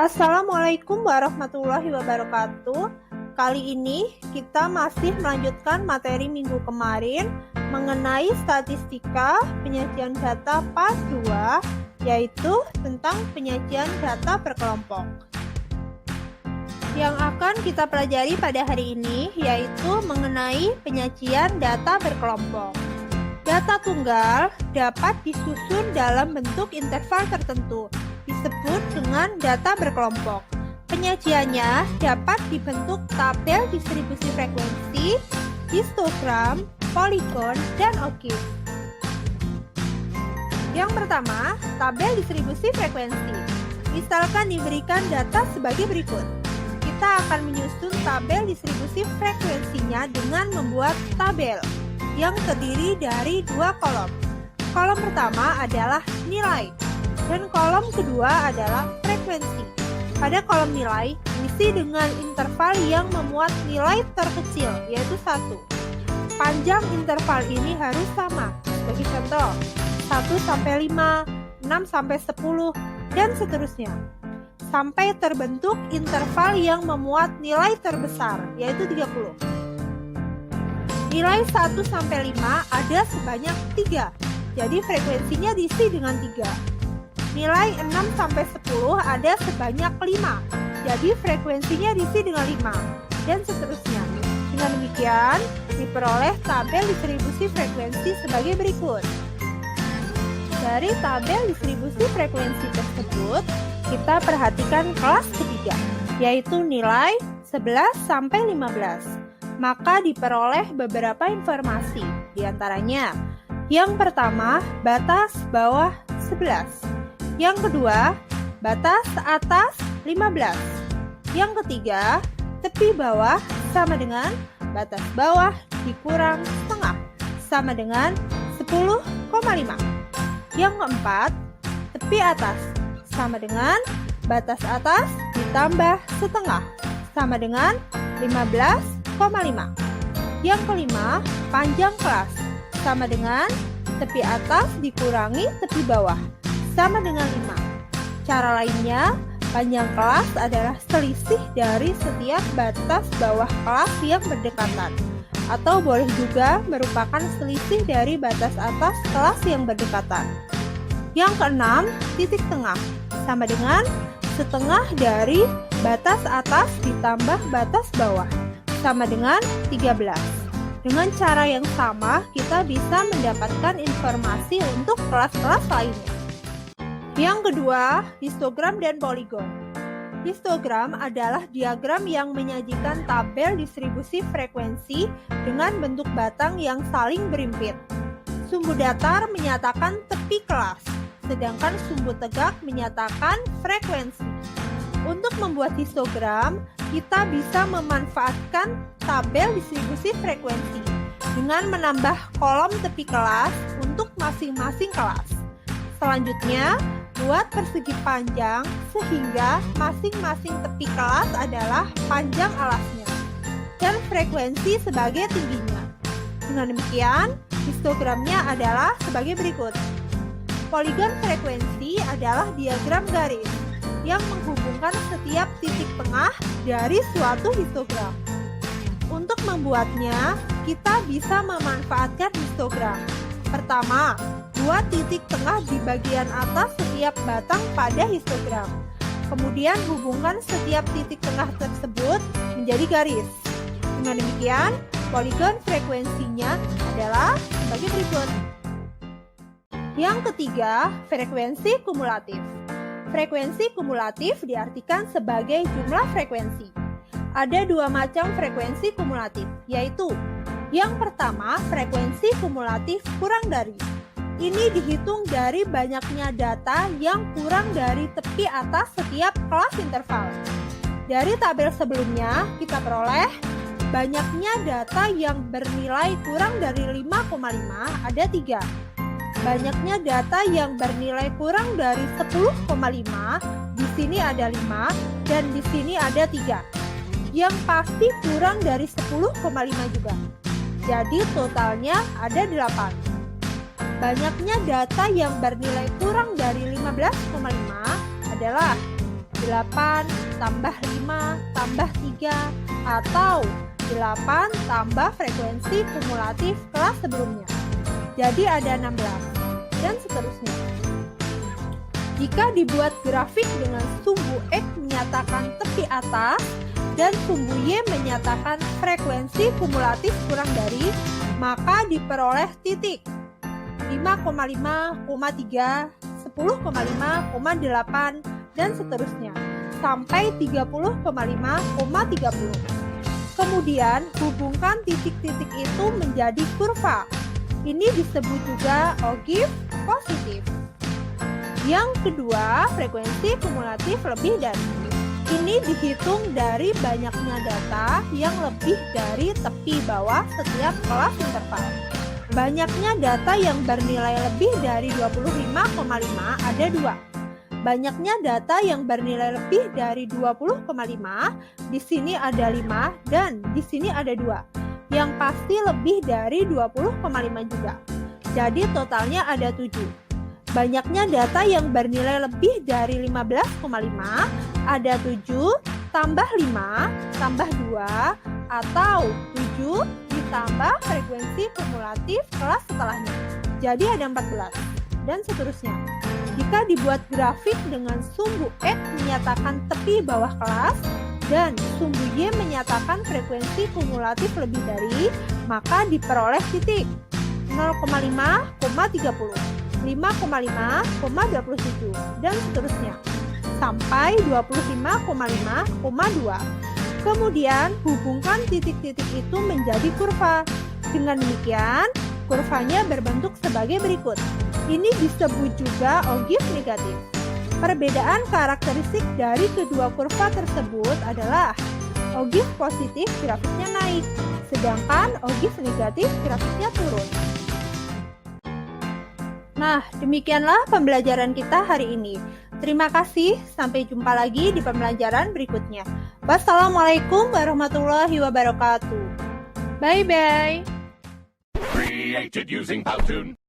Assalamualaikum warahmatullahi wabarakatuh. Kali ini kita masih melanjutkan materi minggu kemarin mengenai statistika penyajian data part 2, yaitu tentang penyajian data berkelompok. Yang akan kita pelajari pada hari ini yaitu mengenai penyajian data berkelompok. Data tunggal dapat disusun dalam bentuk interval tertentu, disebut dengan data berkelompok. Penyajiannya dapat dibentuk tabel distribusi frekuensi, histogram, poligon, dan OKIF. Yang pertama, tabel distribusi frekuensi. Misalkan diberikan data sebagai berikut. Kita akan menyusun tabel distribusi frekuensinya dengan membuat tabel yang terdiri dari dua kolom. Kolom pertama adalah nilai, dan kolom kedua adalah frekuensi. Pada kolom nilai, isi dengan interval yang memuat nilai terkecil, yaitu 1. Panjang interval ini harus sama. Sebagai contoh, 1 sampai 5, 6 sampai 10, dan seterusnya. Sampai terbentuk interval yang memuat nilai terbesar, yaitu 30. Nilai 1 sampai 5 ada sebanyak 3, jadi frekuensinya diisi dengan 3. Nilai 6 sampai 10 ada sebanyak 5, jadi frekuensinya diisi dengan 5, dan seterusnya. Dengan demikian, diperoleh tabel distribusi frekuensi sebagai berikut. Dari tabel distribusi frekuensi tersebut, kita perhatikan kelas ketiga, yaitu nilai 11 sampai 15. Maka diperoleh beberapa informasi, diantaranya yang pertama, batas bawah 11. Yang kedua, batas atas 15. Yang ketiga, tepi bawah sama dengan batas bawah dikurang setengah sama dengan 10,5. Yang keempat, tepi atas sama dengan batas atas ditambah setengah sama dengan 15,5. Yang kelima, panjang kelas sama dengan tepi atas dikurangi tepi bawah sama dengan 5. Cara lainnya, panjang kelas adalah selisih dari setiap batas bawah kelas yang berdekatan, atau boleh juga merupakan selisih dari batas atas kelas yang berdekatan. Yang keenam, titik tengah sama dengan setengah dari batas atas ditambah batas bawah sama dengan 13. Dengan cara yang sama, kita bisa mendapatkan informasi untuk kelas-kelas lainnya. Yang kedua, histogram dan poligon. Histogram adalah diagram yang menyajikan tabel distribusi frekuensi dengan bentuk batang yang saling berimpit. Sumbu datar menyatakan tepi kelas, sedangkan sumbu tegak menyatakan frekuensi. Untuk membuat histogram, kita bisa memanfaatkan tabel distribusi frekuensi dengan menambah kolom tepi kelas untuk masing-masing kelas. Selanjutnya, buat persegi panjang sehingga masing-masing tepi kelas adalah panjang alasnya dan frekuensi sebagai tingginya. Dengan demikian, histogramnya adalah sebagai berikut. Poligon frekuensi adalah diagram garis yang menghubungkan setiap titik tengah dari suatu histogram. Untuk membuatnya, kita bisa memanfaatkan histogram. Pertama, buat titik tengah di bagian atas setiap batang pada histogram. Kemudian hubungkan setiap titik tengah tersebut menjadi garis. Dengan demikian, poligon frekuensinya adalah sebagai berikut. Yang ketiga, frekuensi kumulatif. Frekuensi kumulatif diartikan sebagai jumlah frekuensi. Ada dua macam frekuensi kumulatif, yaitu yang pertama, frekuensi kumulatif kurang dari. Ini dihitung dari banyaknya data yang kurang dari tepi atas setiap kelas interval. Dari tabel sebelumnya, kita peroleh banyaknya data yang bernilai kurang dari 5,5 ada 3. Banyaknya data yang bernilai kurang dari 10,5, di sini ada 5 dan di sini ada 3. Yang pasti kurang dari 10,5 juga. Jadi totalnya ada 8. Banyaknya data yang bernilai kurang dari 15,5 adalah 8 tambah 5 tambah 3 atau 8 tambah frekuensi kumulatif kelas sebelumnya. Jadi ada 16 dan seterusnya. Jika dibuat grafik dengan sumbu X menyatakan tepi atas dan sumbu Y menyatakan frekuensi kumulatif kurang dari, maka diperoleh titik 5,5, 3, 10,5, 8 dan seterusnya sampai 30,5, 30. Kemudian hubungkan titik-titik itu menjadi kurva. Ini disebut juga ogive positif. Yang kedua, frekuensi kumulatif lebih dari. Ini dihitung dari banyaknya data yang lebih dari tepi bawah setiap kelas interval. Banyaknya data yang bernilai lebih dari 25,5 ada 2. Banyaknya data yang bernilai lebih dari 20,5, di sini ada 5 dan di sini ada 2. Yang pasti lebih dari 20,5 juga. Jadi totalnya ada 7. Banyaknya data yang bernilai lebih dari 15,5 ada 7 tambah 5 tambah 2 atau 7 ditambah frekuensi kumulatif kelas setelahnya. Jadi ada 14 dan seterusnya. Jika dibuat grafik dengan sumbu X menyatakan tepi bawah kelas dan sumbu Y menyatakan frekuensi kumulatif lebih dari, maka diperoleh titik 0,5, 30. 5,5,27 dan seterusnya sampai 25,5,2. Kemudian hubungkan titik-titik itu menjadi kurva. Dengan demikian, kurvanya berbentuk sebagai berikut. Ini disebut juga ogive negatif. Perbedaan karakteristik dari kedua kurva tersebut adalah ogive positif grafiknya naik, sedangkan ogive negatif grafiknya turun. Nah, demikianlah pembelajaran kita hari ini. Terima kasih, sampai jumpa lagi di pembelajaran berikutnya. Wassalamualaikum warahmatullahi wabarakatuh. Bye-bye. Created using Powtoon.